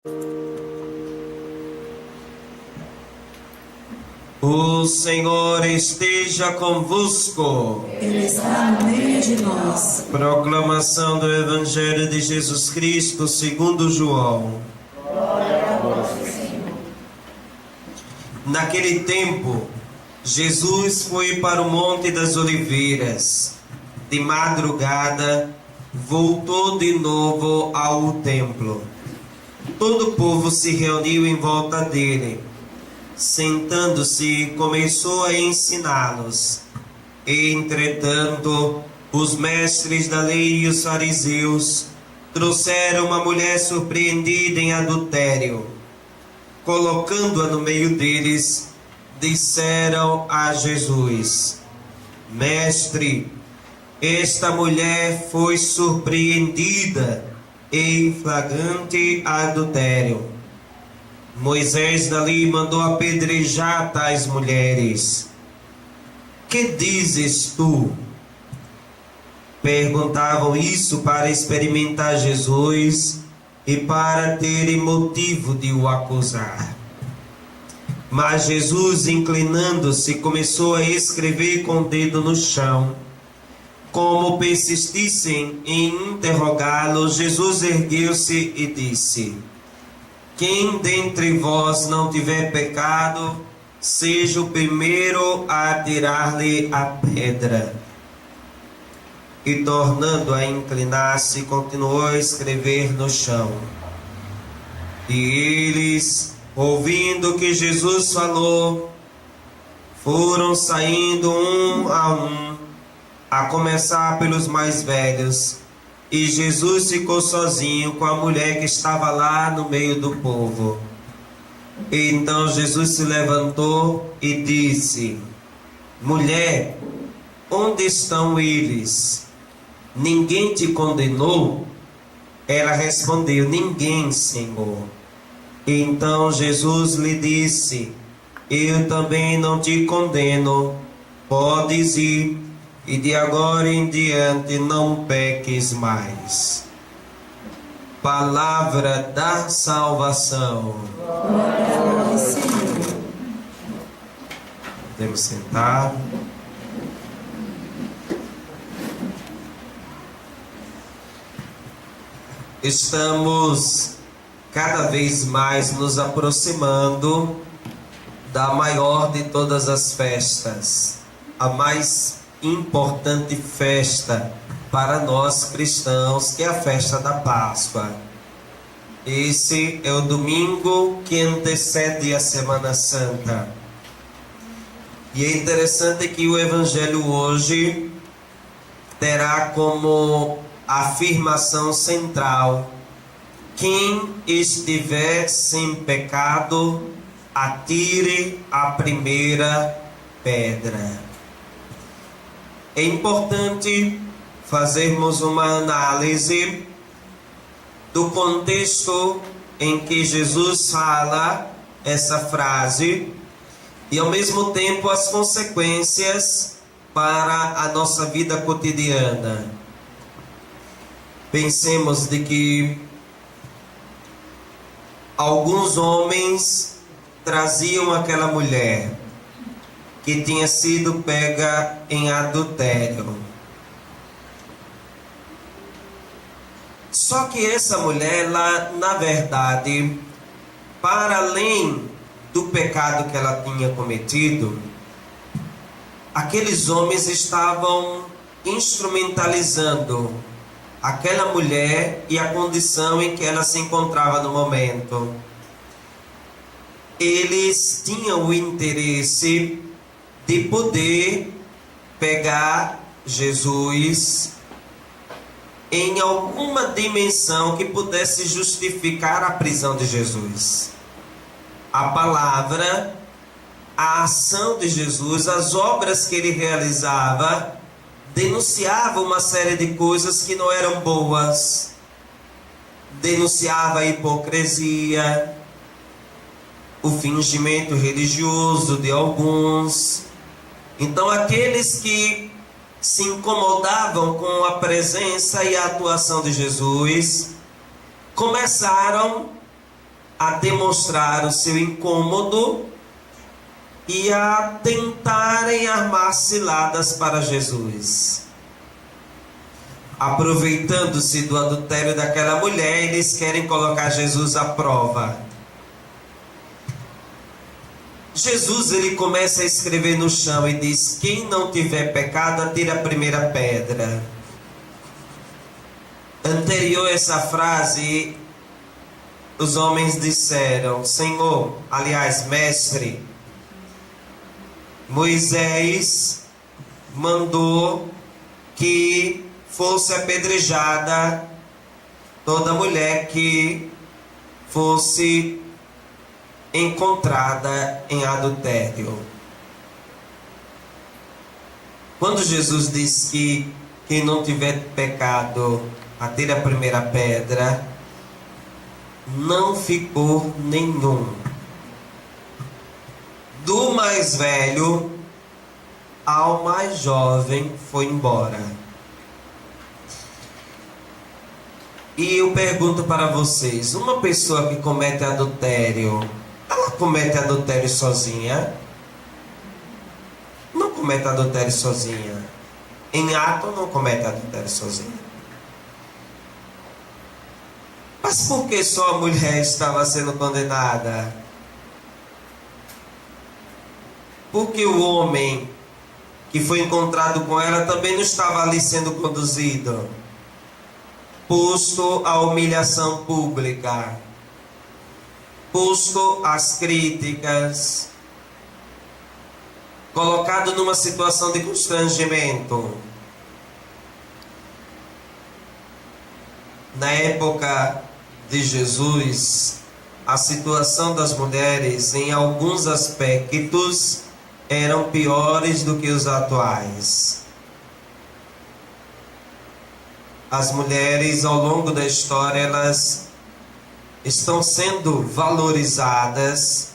O Senhor esteja convosco. Ele está no meio de nós. Proclamação do Evangelho de Jesus Cristo segundo João. Glória a vós, Senhor. Naquele tempo, Jesus foi para o Monte das Oliveiras. De madrugada, voltou de novo ao templo. Todo o povo se reuniu em volta dele. Sentando-se, começou a ensiná-los. Entretanto, os mestres da lei e os fariseus trouxeram uma mulher surpreendida em adultério. Colocando-a no meio deles, disseram a Jesus: Mestre, esta mulher foi surpreendida em flagrante adultério. Moisés da lei mandou apedrejar tais mulheres. Que dizes tu? Perguntavam isso para experimentar Jesus e para terem motivo de o acusar. Mas Jesus, inclinando-se, começou a escrever com o dedo no chão. Como persistissem em interrogá-lo, Jesus ergueu-se e disse: Quem dentre vós não tiver pecado, seja o primeiro a atirar-lhe a pedra. E tornando a inclinar-se, continuou a escrever no chão. E eles, ouvindo o que Jesus falou, foram saindo um, a começar pelos mais velhos. E Jesus ficou sozinho com a mulher que estava lá no meio do povo. E então Jesus se levantou e disse: Mulher, onde estão eles? Ninguém te condenou? Ela respondeu: Ninguém, Senhor. E então Jesus lhe disse: Eu também não te condeno. Podes ir, e de agora em diante não peques mais. Palavra da salvação. Glória a vós, Senhor. Podemos sentar. Estamos cada vez mais nos aproximando da maior de todas as festas, a mais importante festa para nós cristãos, que é a festa da Páscoa. Esse é o domingo que antecede a Semana Santa. E é interessante que o Evangelho hoje terá como afirmação central: quem estiver sem pecado, atire a primeira pedra. É importante fazermos uma análise do contexto em que Jesus fala essa frase e ao mesmo tempo as consequências para a nossa vida cotidiana. Pensemos de que alguns homens traziam aquela mulher que tinha sido pega em adultério. Só que essa mulher, ela, na verdade, para além do pecado que ela tinha cometido, aqueles homens estavam instrumentalizando aquela mulher e a condição em que ela se encontrava no momento. Eles tinham o interesse de poder pegar Jesus em alguma dimensão que pudesse justificar a prisão de Jesus. A palavra, a ação de Jesus, as obras que ele realizava, denunciava uma série de coisas que não eram boas. Denunciava a hipocrisia, o fingimento religioso de alguns. Então aqueles que se incomodavam com a presença e a atuação de Jesus começaram a demonstrar o seu incômodo e a tentarem armar ciladas para Jesus. Aproveitando-se do adultério daquela mulher, eles querem colocar Jesus à prova. Jesus, ele começa a escrever no chão e diz: quem não tiver pecado, atire a primeira pedra. Anterior a essa frase, os homens disseram: Senhor, aliás, mestre, Moisés mandou que fosse apedrejada toda mulher que fosse encontrada em adultério. Quando Jesus diz que quem não tiver pecado, atire a primeira pedra, não ficou nenhum. Do mais velho ao mais jovem foi embora. E eu pergunto para vocês: uma pessoa que comete adultério, ela comete adultério sozinha? Não comete adultério sozinha. Em ato não comete adultério sozinha. Mas por que só a mulher estava sendo condenada? Porque o homem que foi encontrado com ela também não estava ali sendo conduzido, posto à humilhação pública, posto às críticas, colocado numa situação de constrangimento. Na época de Jesus, a situação das mulheres, em alguns aspectos, eram piores do que os atuais. As mulheres, ao longo da história, elas estão sendo valorizadas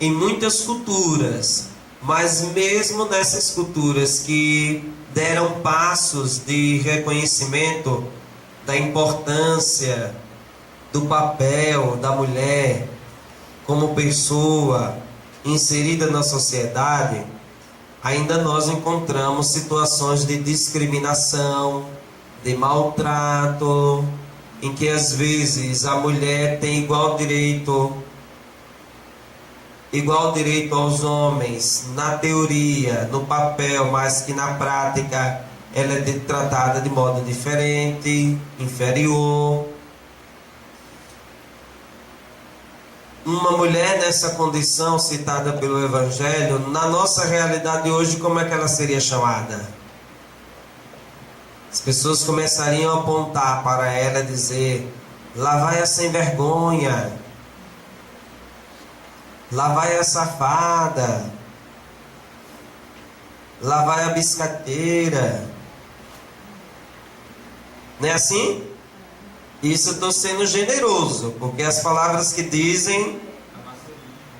em muitas culturas, mas mesmo nessas culturas que deram passos de reconhecimento da importância do papel da mulher como pessoa inserida na sociedade, ainda nós encontramos situações de discriminação, de maltrato, em que às vezes a mulher tem igual direito aos homens, na teoria, no papel, mas que na prática ela é tratada de modo diferente, inferior. Uma mulher nessa condição citada pelo Evangelho, na nossa realidade hoje, como é que ela seria chamada? As pessoas começariam a apontar para ela e dizer: lá vai a sem vergonha, lá vai a safada, lá vai a biscateira. Não é assim? Isso eu estou sendo generoso, porque as palavras que dizem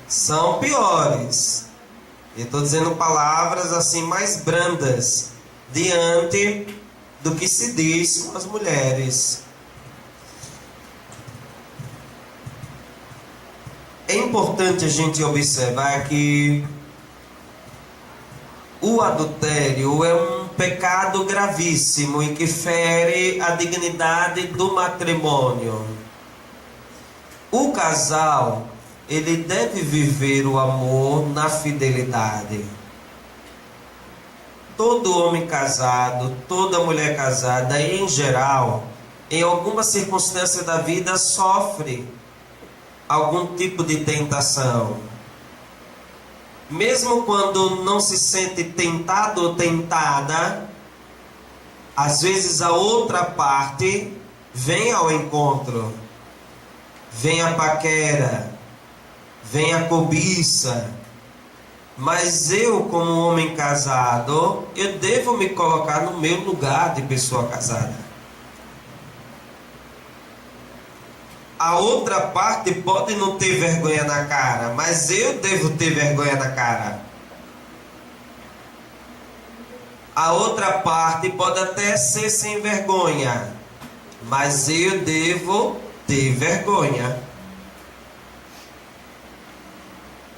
são piores. Eu estou dizendo palavras assim mais brandas diante do que se diz com as mulheres. É importante a gente observar que o adultério é um pecado gravíssimo e que fere a dignidade do matrimônio. O casal, ele deve viver o amor na fidelidade. Todo homem casado, toda mulher casada, em geral, em alguma circunstância da vida, sofre algum tipo de tentação. Mesmo quando não se sente tentado ou tentada, às vezes a outra parte vem ao encontro, vem a paquera, vem a cobiça. Mas eu, como homem casado, eu devo me colocar no meu lugar de pessoa casada. A outra parte pode não ter vergonha na cara, mas eu devo ter vergonha na cara. A outra parte pode até ser sem vergonha, mas eu devo ter vergonha.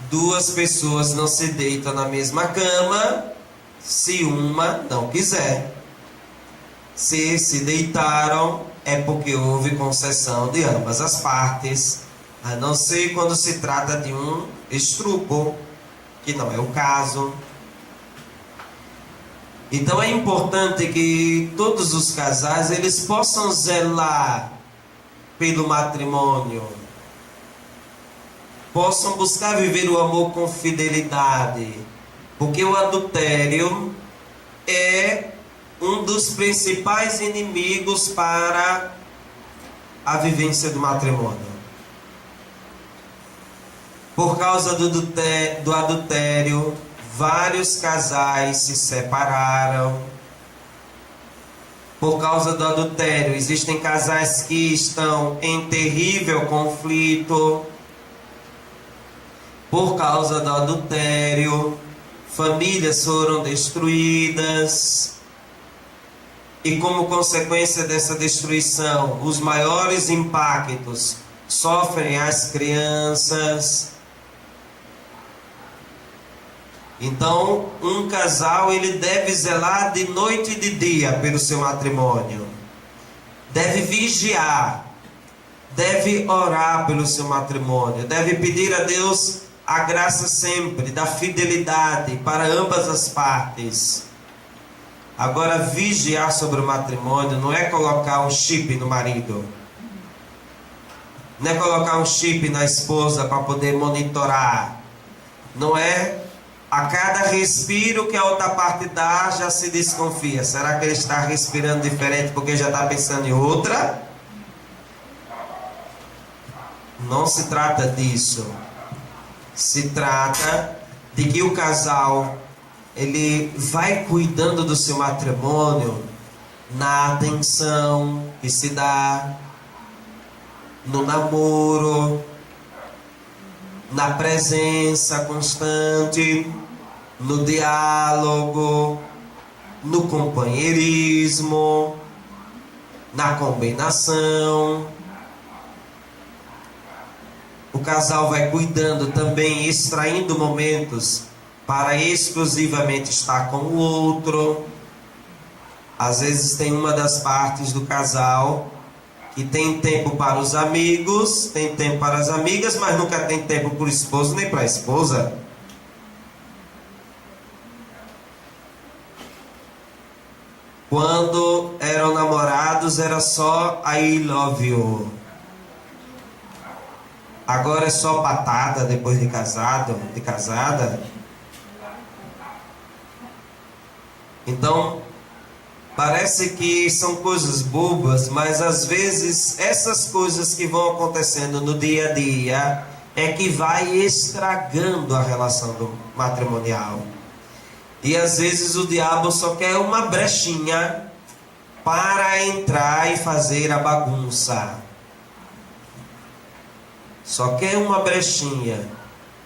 duas pessoas não se deitam na mesma cama se uma não quiser. Se deitaram, é porque houve concessão de ambas as partes, a não ser quando se trata de um estupro, que não é o caso. Então é importante que todos os casais eles possam zelar pelo matrimônio, possam buscar viver o amor com fidelidade, porque o adultério é um dos principais inimigos para a vivência do matrimônio. Por causa do adultério, vários casais se separaram. Por causa do adultério, existem casais que estão em terrível conflito. Por causa do adultério, famílias foram destruídas. E como consequência dessa destruição, os maiores impactos sofrem as crianças. Então, um casal ele deve zelar de noite e de dia pelo seu matrimônio. Deve vigiar, deve orar pelo seu matrimônio, deve pedir a Deus a graça sempre da fidelidade para ambas as partes. Agora, vigiar sobre o matrimônio não é colocar um chip no marido, não é colocar um chip na esposa para poder monitorar, não é a cada respiro que a outra parte dá já se desconfia. Será que ele está respirando diferente porque já está pensando em outra? Não se trata disso. Se trata de que o casal ele vai cuidando do seu matrimônio na atenção que se dá, no namoro, na presença constante, no diálogo, no companheirismo, na combinação. O casal vai cuidando também, extraindo momentos para exclusivamente estar com o outro. Às vezes tem uma das partes do casal que tem tempo para os amigos, tem tempo para as amigas, mas nunca tem tempo para o esposo nem para a esposa. Quando eram namorados era só I love you. Agora é só patada depois de casado, de casada. Então, parece que são coisas bobas, mas às vezes essas coisas que vão acontecendo no dia a dia é que vai estragando a relação do matrimonial. E às vezes o diabo só quer uma brechinha para entrar e fazer a bagunça. Só quer uma brechinha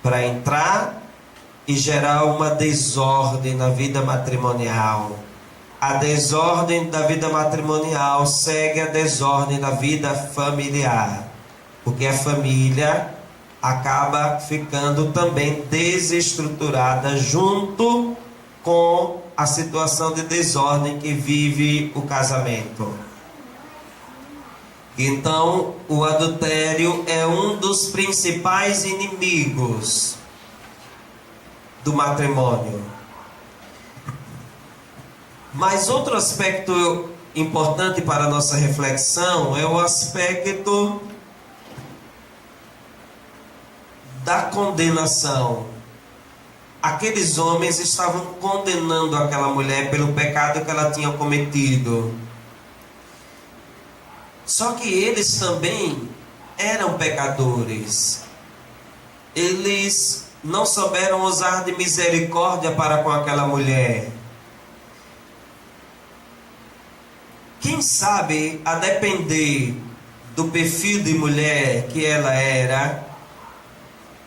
para entrar e gerar uma desordem na vida matrimonial. A desordem da vida matrimonial segue a desordem da vida familiar, porque a família acaba ficando também desestruturada junto com a situação de desordem que vive o casamento. Então, o adultério é um dos principais inimigos do matrimônio. Mas outro aspecto importante para a nossa reflexão é o aspecto da condenação. Aqueles homens estavam condenando aquela mulher pelo pecado que ela tinha cometido. Só que eles também eram pecadores. Eles não souberam usar de misericórdia para com aquela mulher. Quem sabe, a depender do perfil de mulher que ela era,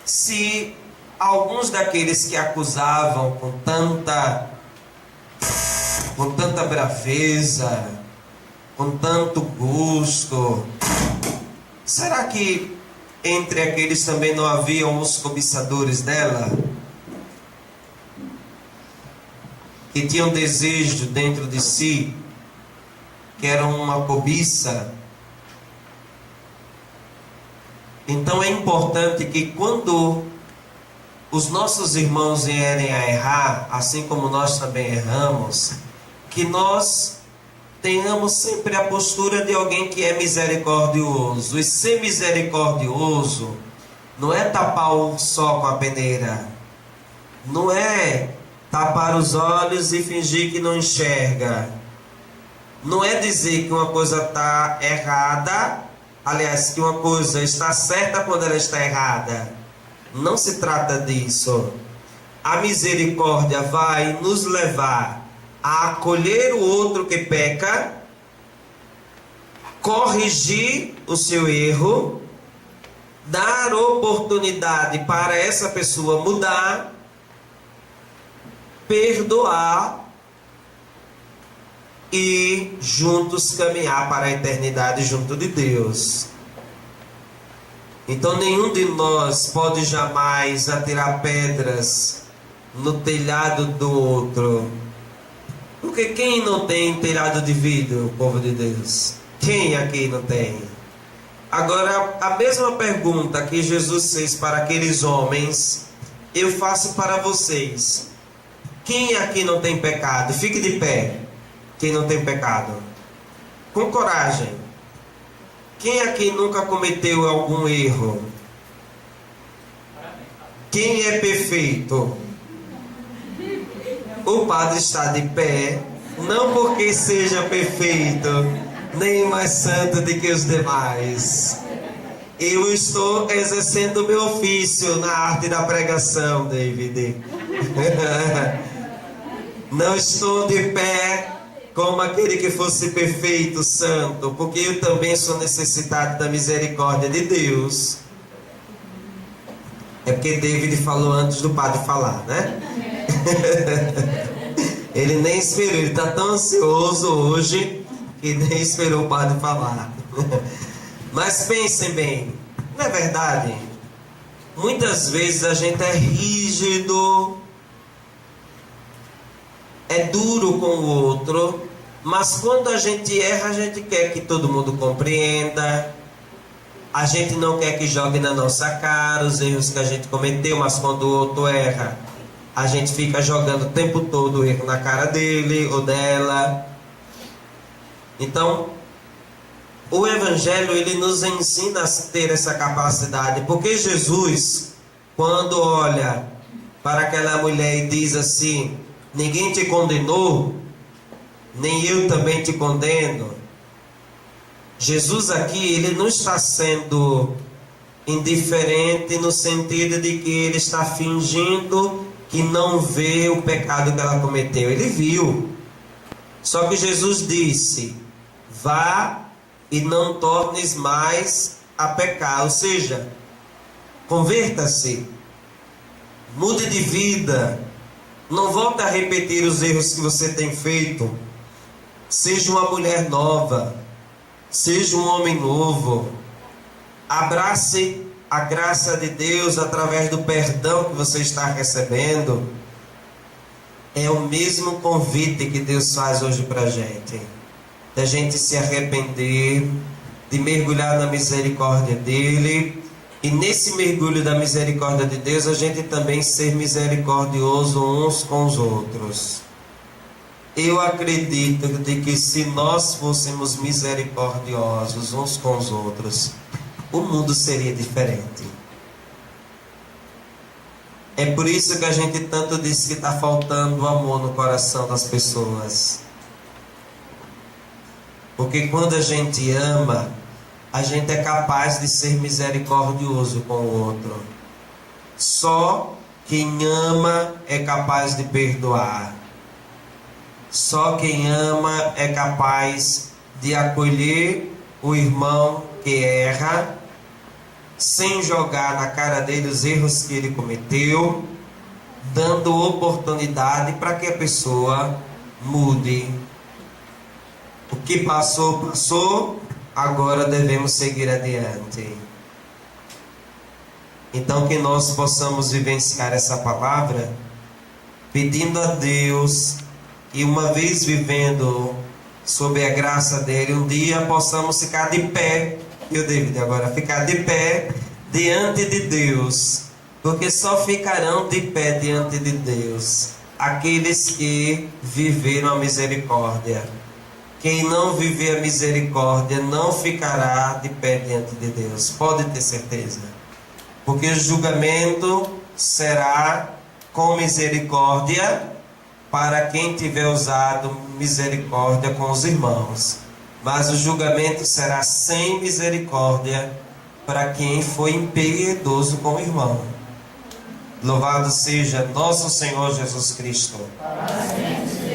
se alguns daqueles que acusavam com tanta braveza, com tanto gosto, será que entre aqueles também não haviam os cobiçadores dela, que tinham desejo dentro de si, que era uma cobiça. Então é importante que quando os nossos irmãos vierem a errar, assim como nós também erramos, que nós tenhamos sempre a postura de alguém que é misericordioso. E ser misericordioso não é tapar o sol com a peneira, não é tapar os olhos e fingir que não enxerga, não é dizer que uma coisa está errada, aliás, que uma coisa está certa quando ela está errada. Não se trata disso. A misericórdia vai nos levar a acolher o outro que peca, corrigir o seu erro, dar oportunidade para essa pessoa mudar, perdoar e juntos caminhar para a eternidade junto de Deus. Então nenhum de nós pode jamais atirar pedras no telhado do outro. Porque quem não tem telhado de vidro, povo de Deus? Quem aqui não tem? Agora, a mesma pergunta que Jesus fez para aqueles homens, eu faço para vocês. Quem aqui não tem pecado? Fique de pé. Quem não tem pecado? Com coragem. Quem aqui nunca cometeu algum erro? Quem é perfeito? O padre está de pé, não porque seja perfeito, nem mais santo do que os demais. Eu estou exercendo o meu ofício na arte da pregação, David. Não estou de pé como aquele que fosse perfeito, santo, porque eu também sou necessitado da misericórdia de Deus. É porque David falou antes do padre falar, né? Ele nem esperou, ele está tão ansioso hoje que nem esperou o padre falar. Mas pensem bem, não é verdade? Muitas vezes a gente é rígido, é duro com o outro, mas quando a gente erra, a gente quer que todo mundo compreenda. A gente não quer que jogue na nossa cara os erros que a gente cometeu, mas quando o outro erra, a gente fica jogando o tempo todo o erro na cara dele ou dela. Então, o Evangelho, ele nos ensina a ter essa capacidade, porque Jesus, quando olha para aquela mulher e diz assim: ninguém te condenou, nem eu também te condeno. Jesus aqui, ele não está sendo indiferente no sentido de que ele está fingindo que não vê o pecado que ela cometeu. Ele viu. Só que Jesus disse: vá e não tornes mais a pecar. Ou seja, converta-se, mude de vida, não volte a repetir os erros que você tem feito. Seja uma mulher nova, seja um homem novo, abrace a graça de Deus através do perdão que você está recebendo. É o mesmo convite que Deus faz hoje para a gente, da gente se arrepender, de mergulhar na misericórdia dele, e nesse mergulho da misericórdia de Deus a gente também ser misericordioso uns com os outros. Eu acredito de que se nós fôssemos misericordiosos uns com os outros, o mundo seria diferente. É por isso que a gente tanto diz que está faltando amor no coração das pessoas. Porque quando a gente ama, a gente é capaz de ser misericordioso com o outro. Só quem ama é capaz de perdoar. Só quem ama é capaz de acolher o irmão que erra, sem jogar na cara dele os erros que ele cometeu, dando oportunidade para que a pessoa mude. O que passou, passou, agora devemos seguir adiante. Então que nós possamos vivenciar essa palavra, pedindo a Deus que, uma vez vivendo sob a graça dele, um dia possamos ficar de pé, e o David agora, ficar de pé diante de Deus, porque só ficarão de pé diante de Deus aqueles que viveram a misericórdia. Quem não viver a misericórdia não ficará de pé diante de Deus, pode ter certeza, porque o julgamento será com misericórdia para quem tiver usado misericórdia com os irmãos, mas o julgamento será sem misericórdia para quem foi impiedoso com o irmão. Louvado seja nosso Senhor Jesus Cristo. Amém.